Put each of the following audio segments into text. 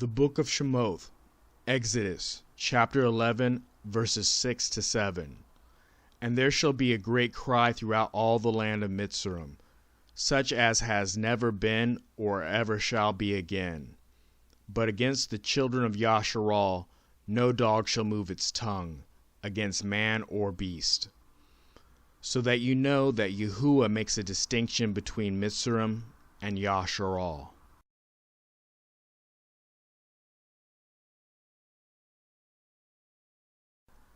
The Book of Shemot, Exodus, chapter 11, verses 6 to 7. And there shall be a great cry throughout all the land of Mitzrayim, such as has never been or ever shall be again. But against the children of Yasharal no dog shall move its tongue, against man or beast. So that you know that Yahuwah makes a distinction between Mitzrayim and Yasharal.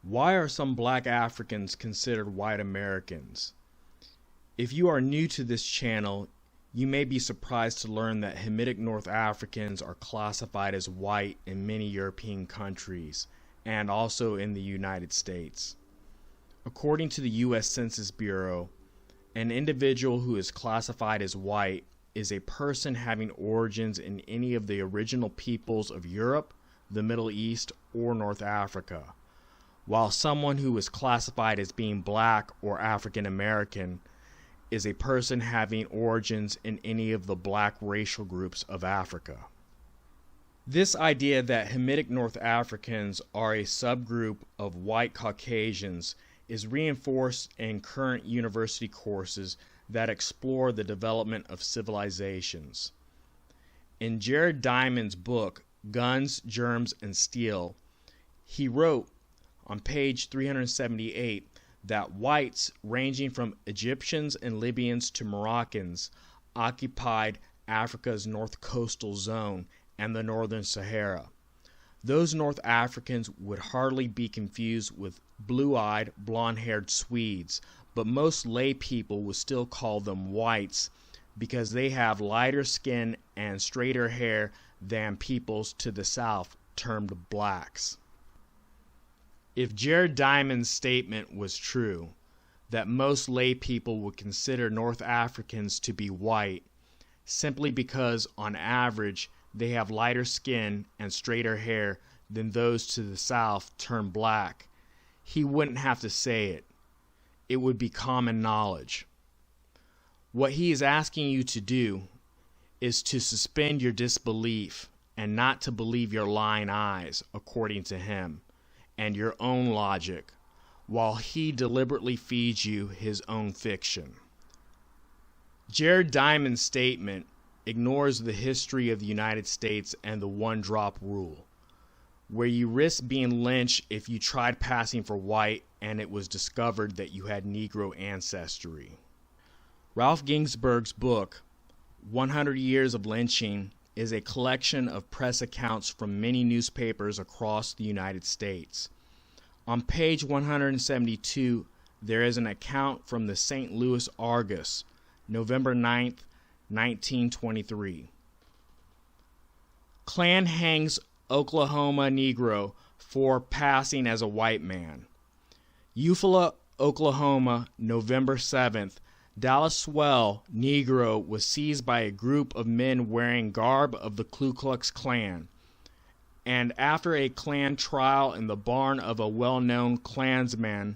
Why are some black Africans considered white Americans? If you are new to this channel, you may be surprised to learn that Hamitic North Africans are classified as white in many European countries, and also in the United States. According to the U.S. Census Bureau, an individual who is classified as white is a person having origins in any of the original peoples of Europe, the Middle East, or North Africa, while someone who is classified as being black or African American is a person having origins in any of the black racial groups of Africa. This idea that Hamitic North Africans are a subgroup of white Caucasians is reinforced in current university courses that explore the development of civilizations. In Jared Diamond's book, Guns, Germs, and Steel, he wrote on page 378 that whites ranging from Egyptians and Libyans to Moroccans occupied Africa's north coastal zone and the northern Sahara. Those North Africans would hardly be confused with blue-eyed, blonde-haired Swedes, but most lay people would still call them whites because they have lighter skin and straighter hair than peoples to the south termed blacks. If Jared Diamond's statement was true, that most lay people would consider North Africans to be white, simply because on average they have lighter skin and straighter hair than those to the south termed black, he wouldn't have to say it. It would be common knowledge. What he is asking you to do is to suspend your disbelief and not to believe your lying eyes, according to him, and your own logic, while he deliberately feeds you his own fiction. Jared Diamond's statement ignores the history of the United States and the one-drop rule, where you risk being lynched if you tried passing for white and it was discovered that you had Negro ancestry. Ralph Ginsburg's book, 100 Years of Lynching, is a collection of press accounts from many newspapers across the United States. On page 172, there is an account from the St. Louis Argus, November 9th, 1923. Klan hangs Oklahoma Negro for passing as a white man. Eufaula, Oklahoma, November 7th. Dallas Swell Negro was seized by a group of men wearing garb of the Ku Klux Klan, and after a Klan trial in the barn of a well-known Klansman,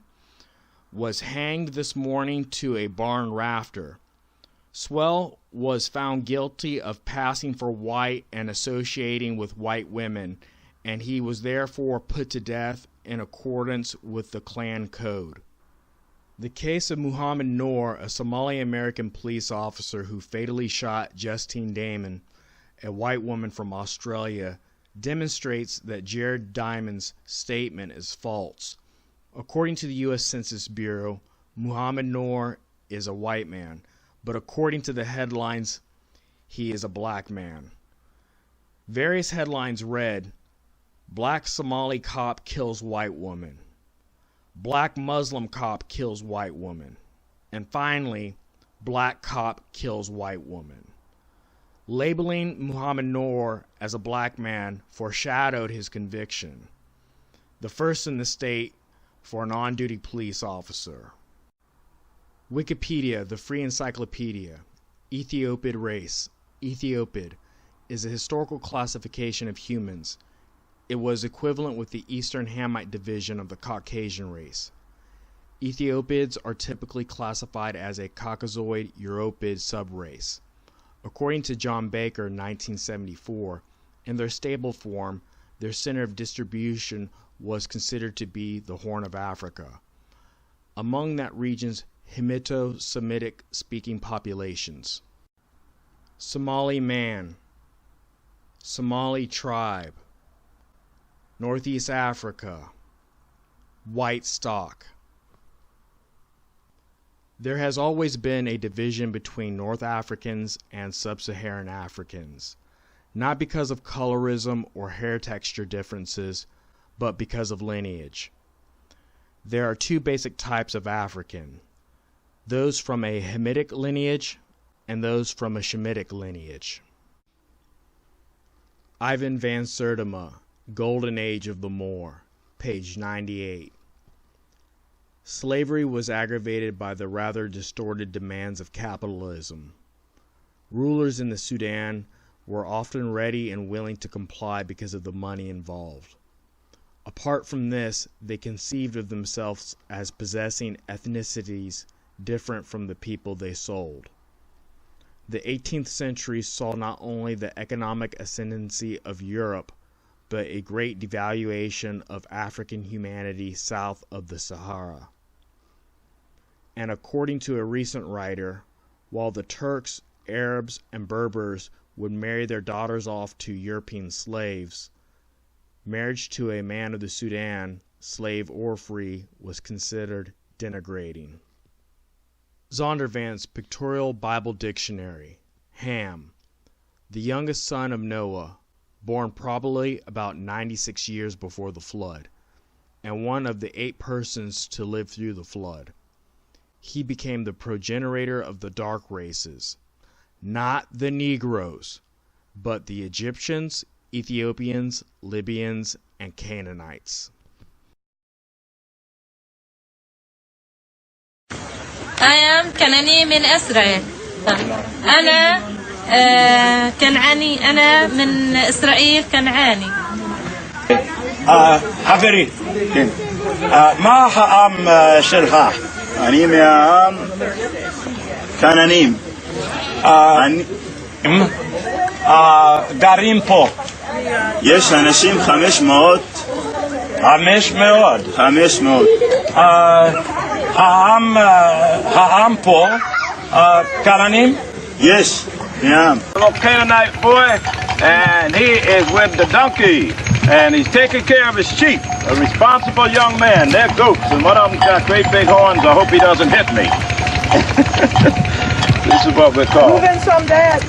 was hanged this morning to a barn rafter. Swell was found guilty of passing for white and associating with white women, and he was therefore put to death in accordance with the Klan code. The case of Muhammad Noor, a Somali-American police officer who fatally shot Justine Damon, a white woman from Australia, demonstrates that Jared Diamond's statement is false. According to the U.S. Census Bureau, Muhammad Noor is a white man, but according to the headlines, he is a black man. Various headlines read, "Black Somali cop kills white woman," "Black Muslim cop kills white woman," and finally, "Black cop kills white woman." Labeling Muhammad Noor as a black man foreshadowed his conviction, the first in the state for an on-duty police officer. Wikipedia, the free encyclopedia. Ethiopid race. Ethiopid is a historical classification of humans. It was equivalent with the Eastern Hamite division of the Caucasian race. Ethiopids are typically classified as a Caucasoid Europid subrace. According to John Baker, 1974, In their stable form, their center of distribution was considered to be the Horn of Africa. Among that region's Hamito-Semitic speaking populations. Somali man, Somali tribe, Northeast Africa, white stock. There has always been a division between North Africans and Sub-Saharan Africans, not because of colorism or hair texture differences, but because of lineage. There are two basic types of African, those from a Hamitic lineage and those from a Shemitic lineage. Ivan van Sertima, Golden Age of the Moor, page 98. Slavery was aggravated by the rather distorted demands of capitalism. Rulers in the Sudan were often ready and willing to comply because of the money involved. Apart from this, they conceived of themselves as possessing ethnicities different from the people they sold. The 18th century saw not only the economic ascendancy of Europe, but a great devaluation of African humanity south of the Sahara. And according to a recent writer, while the Turks, Arabs, and Berbers would marry their daughters off to European slaves, marriage to a man of the Sudan, slave or free, was considered denigrating. Zondervan's Pictorial Bible Dictionary. Ham, the youngest son of Noah, born probably about 96 years before the flood, and one of the 8 persons to live through the flood. He became the progenitor of the dark races, not the Negroes, but the Egyptians, Ethiopians, Libyans, and Canaanites. I am كناني من إسرائيل. أنا كنعاني. أنا من إسرائيل كنعاني. חברי, מה העם שלך? אני מהעם כנענים. גרים פה. יש אנשים 500. 500. העם פה כנענים? Yes, yeah. Little Canaanite boy, and he is with the donkey, and he's taking care of his sheep. A responsible young man. They're goats, and one of them's got great big horns. I hope he doesn't hit me. This is what we're called. Move in some, Dad.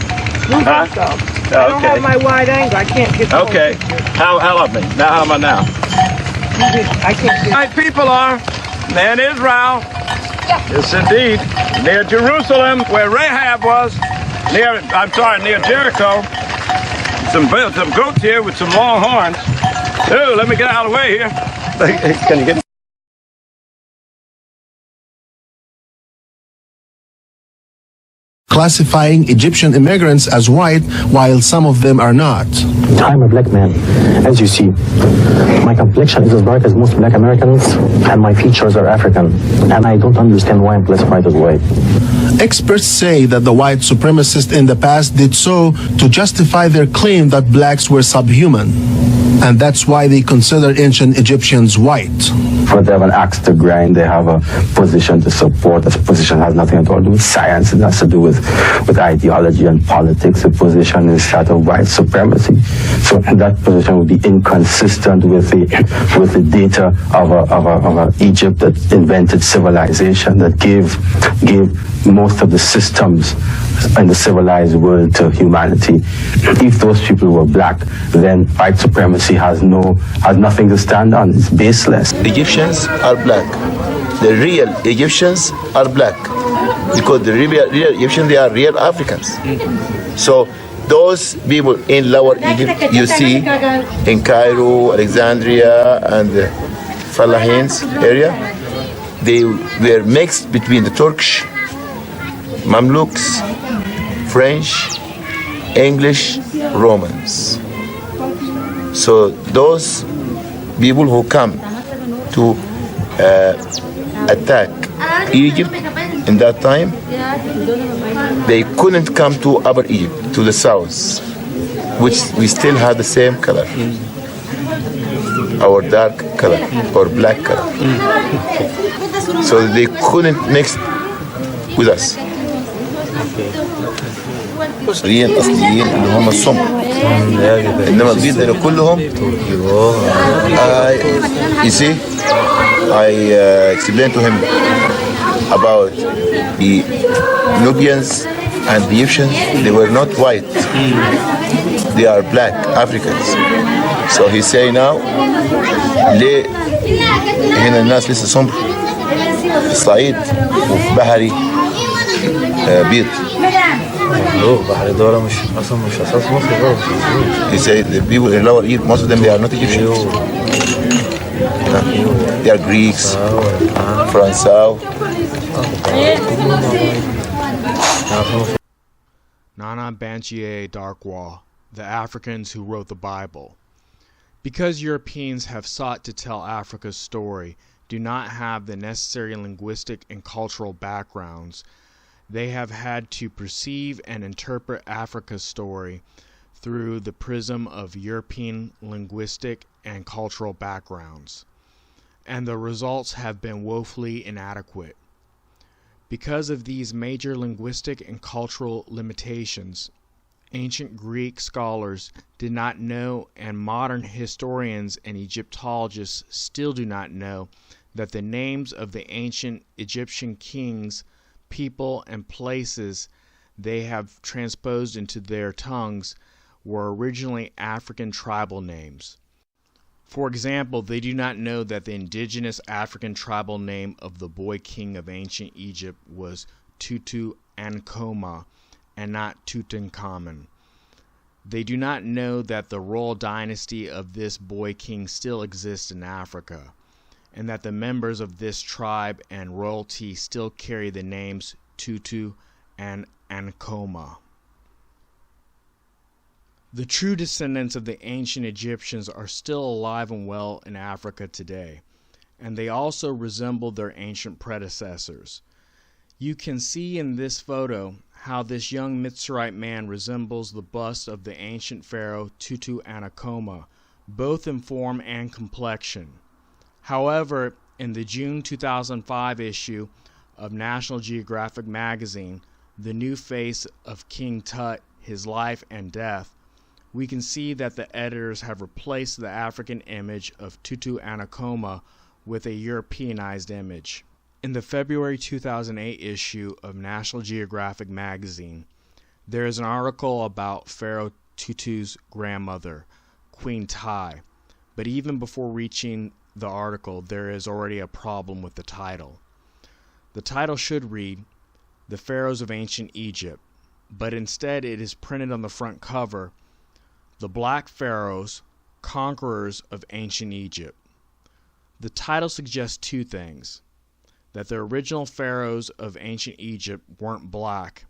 Move in some. I don't have my wide angle. I can't get. Okay. How of me? Now how am I now? I can't get. My people are in Israel. Yes, indeed. Near Jerusalem, where Rahab was. Near Jericho. Some goats here with some long horns. Ooh, let me get out of the way here. Can you get? Classifying Egyptian immigrants as white while some of them are not. I'm a black man, as you see. My complexion is as dark as most black Americans, and my features are African, and I don't understand why I'm classified as white. Experts say that the white supremacists in the past did so to justify their claim that blacks were subhuman, and that's why they consider ancient Egyptians white. For they have an axe to grind, they have a position to support. This position has nothing to do with science, it has to do with ideology and politics. The position is that of white supremacy. So that position would be inconsistent with the data of Egypt that invented civilization, that gave most of the systems in the civilized world to humanity. If those people were black, then white supremacy has nothing to stand on. It's baseless. Egyptians are black. The real Egyptians are black because the real Egyptians, they are real Africans. So those people in Lower Egypt, you see in Cairo, Alexandria, and the Falahins area, they were mixed between the Turkish, Mamluks, French, English, Romans. So those people who come to attack Egypt in that time, they couldn't come to Upper Egypt, to the south. which we still have the same color, our dark color or black color. So they couldn't mix with us. مصريين اصليين اللي هم السمر انما البيض اللي كلهم you see I explained to him about the Nubians and the Egyptians. They were not white, they are black Africans. So he say now ليه هنا الناس لسه سمر في الصعيد وفي بحري بيض. بحري دولة مش أساس مصر. He said the people in Lower Egypt, most of them they are not Egyptians. They are Greeks, Francois. Nana Banchie Darkwa, the Africans who wrote the Bible. Because Europeans have sought to tell Africa's story, do not have the necessary linguistic and cultural backgrounds, they have had to perceive and interpret Africa's story through the prism of European linguistic and cultural backgrounds, and the results have been woefully inadequate. Because of these major linguistic and cultural limitations, ancient Greek scholars did not know, and modern historians and Egyptologists still do not know, that the names of the ancient Egyptian kings, people, and places they have transposed into their tongues were originally African tribal names. For example, they do not know that the indigenous African tribal name of the boy king of ancient Egypt was Tutu Ankoma and not Tutankhamun. They do not know that the royal dynasty of this boy king still exists in Africa, and that the members of this tribe and royalty still carry the names Tutu and Ankoma. The true descendants of the ancient Egyptians are still alive and well in Africa today, and they also resemble their ancient predecessors. You can see in this photo how this young Mitzrayite man resembles the bust of the ancient pharaoh Tutu Ankoma, both in form and complexion. However, in the June 2005 issue of National Geographic magazine, The New Face of King Tut, His Life and Death, we can see that the editors have replaced the African image of Tutu Ankoma with a Europeanized image. In the February 2008 issue of National Geographic magazine, there is an article about Pharaoh Tutu's grandmother, Queen Tai, but even before reaching the article, there is already a problem with the title. The title should read, The Pharaohs of Ancient Egypt, but instead it is printed on the front cover, The Black Pharaohs, Conquerors of Ancient Egypt. The title suggests two things: that the original pharaohs of ancient Egypt weren't black,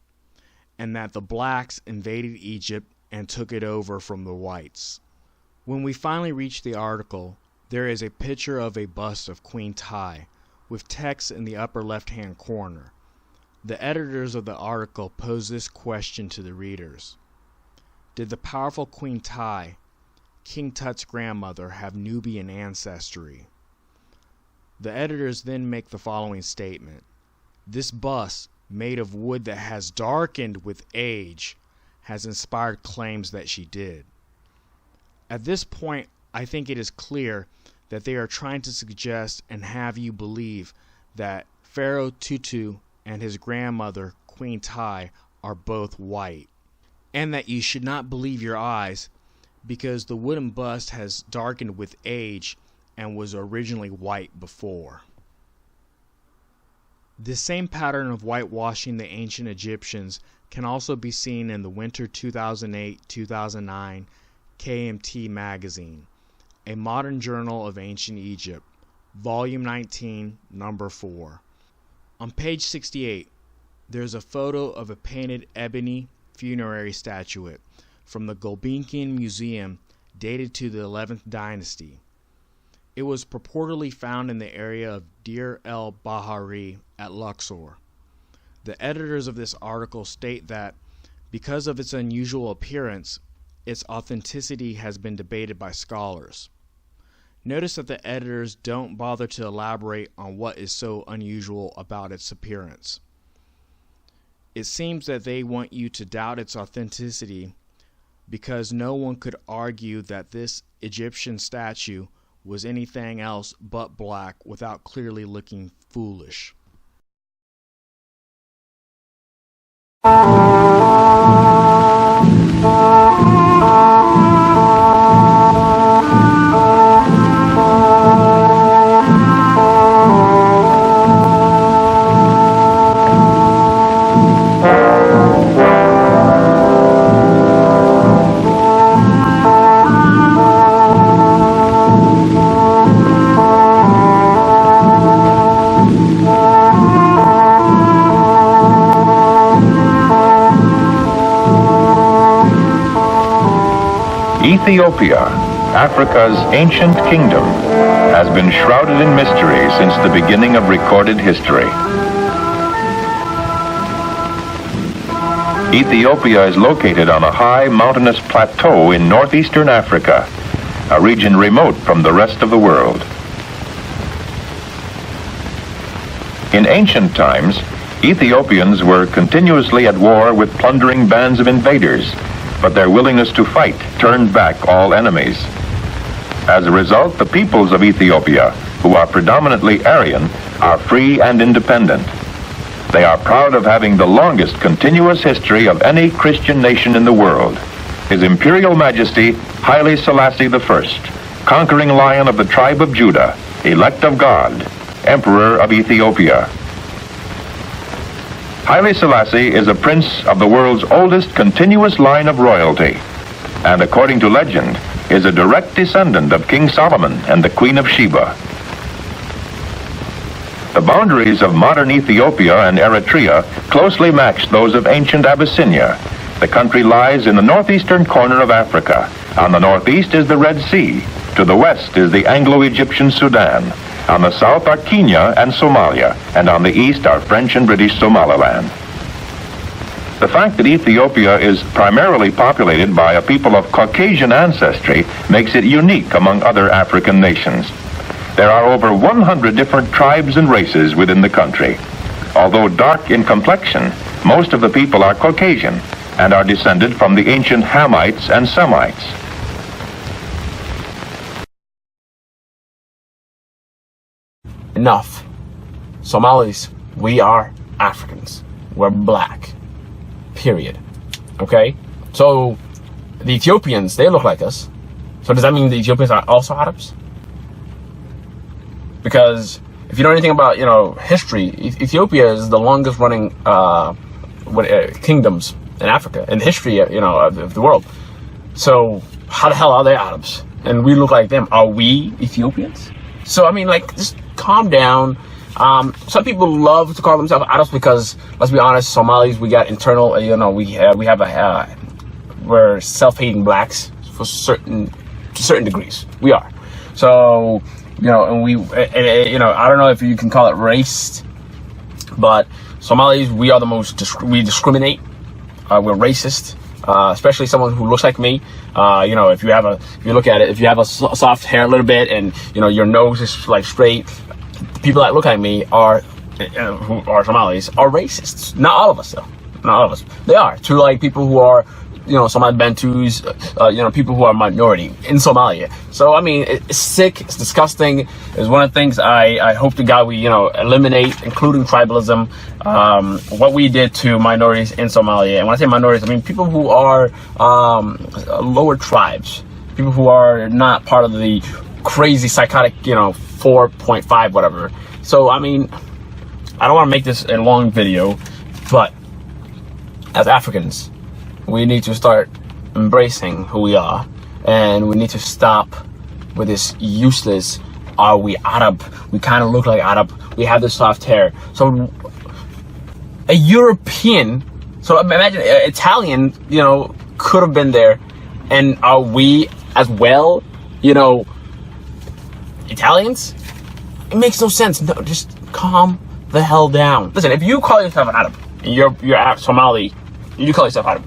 and that the blacks invaded Egypt and took it over from the whites. When we finally reach the article, there is a picture of a bust of Queen Tai, with text in the upper left-hand corner. The editors of the article pose this question to the readers: did the powerful Queen Tai, King Tut's grandmother, have Nubian ancestry? The editors then make the following statement: this bust, made of wood that has darkened with age, has inspired claims that she did. At this point, I think it is clear that they are trying to suggest and have you believe that Pharaoh Tutu and his grandmother, Queen Tai, are both white, and that you should not believe your eyes because the wooden bust has darkened with age and was originally white before. This same pattern of whitewashing the ancient Egyptians can also be seen in the winter 2008-2009 KMT magazine, a modern journal of ancient Egypt, volume 19, number 4. On page 68, there's a photo of a painted ebony funerary statuette from the Gulbenkian Museum dated to the 11th dynasty. It was purportedly found in the area of Deir el-Bahari at Luxor. The editors of this article state that, because of its unusual appearance, its authenticity has been debated by scholars. Notice that the editors don't bother to elaborate on what is so unusual about its appearance. It seems that they want you to doubt its authenticity because no one could argue that this Egyptian statue was anything else but black without clearly looking foolish. Ethiopia, Africa's ancient kingdom, has been shrouded in mystery since the beginning of recorded history. Ethiopia is located on a high mountainous plateau in northeastern Africa, a region remote from the rest of the world. In ancient times, Ethiopians were continuously at war with plundering bands of invaders, but their willingness to fight turned back all enemies. As a result, the peoples of Ethiopia, who are predominantly Aryan, are free and independent. They are proud of having the longest continuous history of any Christian nation in the world. His Imperial Majesty, Haile Selassie I, conquering lion of the tribe of Judah, elect of God, Emperor of Ethiopia. Haile Selassie is a prince of the world's oldest continuous line of royalty, and according to legend, is a direct descendant of King Solomon and the Queen of Sheba. The boundaries of modern Ethiopia and Eritrea closely match those of ancient Abyssinia. The country lies in the northeastern corner of Africa. On the northeast is the Red Sea. To the west is the Anglo-Egyptian Sudan. On the south are Kenya and Somalia, and on the east are French and British Somaliland. The fact that Ethiopia is primarily populated by a people of Caucasian ancestry makes it unique among other African nations. There are over 100 different tribes and races within the country. Although dark in complexion, most of the people are Caucasian and are descended from the ancient Hamites and Semites. Enough. Somalis, we are Africans. We're black. Period. Okay? So, the Ethiopians, they look like us. So does that mean the Ethiopians are also Arabs? Because if you know anything about, history, Ethiopia is the longest running kingdoms in Africa, in history, of the world. So how the hell are they Arabs? And we look like them. Are we Ethiopians? So, just calm down. Some people love to call themselves Arabs because, let's be honest, Somalis, we got internal, we're self-hating blacks to certain degrees. We are. So, I don't know if you can call it race, but Somalis, we are we discriminate. We're racist, especially someone who looks like me. If you look at it, if you have a soft hair a little bit and, your nose is like straight, people that look like me who are Somalis are racists. Not all of us though. Not all of us. They are. To like people who are, Somali Bantus, people who are minority in Somalia. So, it's sick, it's disgusting. It's one of the things I hope to God we, eliminate, including tribalism, what we did to minorities in Somalia. And when I say minorities, I mean people who are lower tribes, people who are not part of the crazy psychotic, 4.5 whatever. So, I don't want to make this a long video, but as Africans, we need to start embracing who we are, and we need to stop with this useless, are we Arab? We kind of look like Arab. We have this soft hair. So a European, so imagine an Italian, could have been there, and are we as well, Italians? It makes no sense. No, just calm the hell down. Listen, if you call yourself an Arab, and you're Somali, and you call yourself Arab,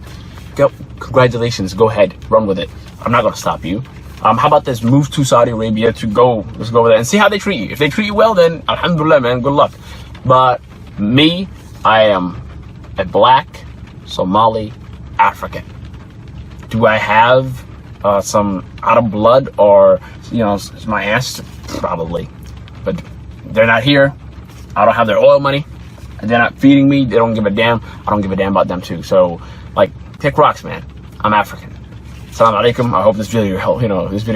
congratulations, go ahead, run with it. I'm not going to stop you. How about this? Move to Saudi Arabia let's go over there and see how they treat you. If they treat you well, then alhamdulillah, man, good luck. But me, I am a black Somali African. Do I have some out of blood or, my ancestors? Probably. But they're not here. I don't have their oil money. They're not feeding me. They don't give a damn. I don't give a damn about them too. So, pick rocks, man. I'm African. Assalamu alaikum. I hope this video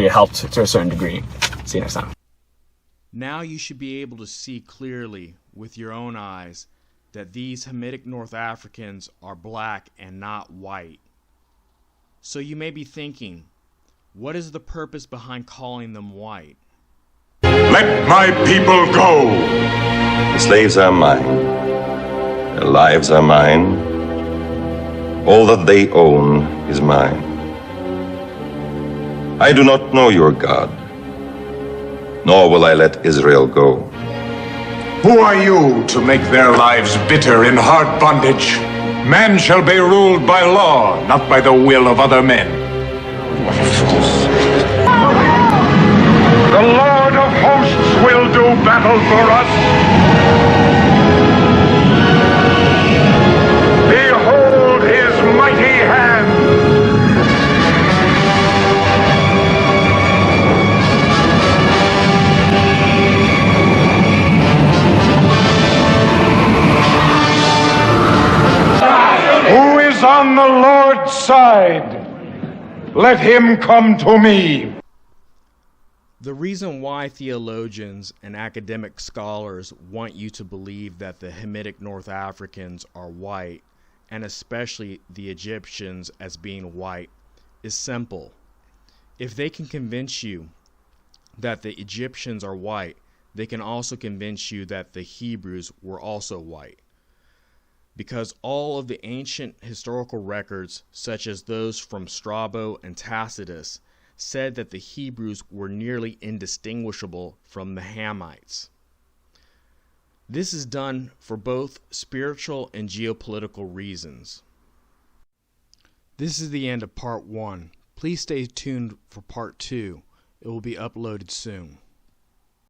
helped to a certain degree. See you next time. Now you should be able to see clearly with your own eyes that these Hamitic North Africans are black and not white. So you may be thinking, what is the purpose behind calling them white? Let my people go! The slaves are mine. Their lives are mine. All that they own is mine. I do not know your God, nor will I let Israel go. Who are you to make their lives bitter in hard bondage? Man shall be ruled by law, not by the will of other men. The Lord of hosts will do battle for us. Behold his mighty hand. Who is on the Lord's side? Let him come to me. The reason why theologians and academic scholars want you to believe that the Hamitic North Africans are white, and especially the Egyptians as being white, is simple. If they can convince you that the Egyptians are white, they can also convince you that the Hebrews were also white. Because all of the ancient historical records, such as those from Strabo and Tacitus, said that the Hebrews were nearly indistinguishable from the Hamites. This is done for both spiritual and geopolitical reasons. This is the end of part 1. Please stay tuned for part 2. It will be uploaded soon.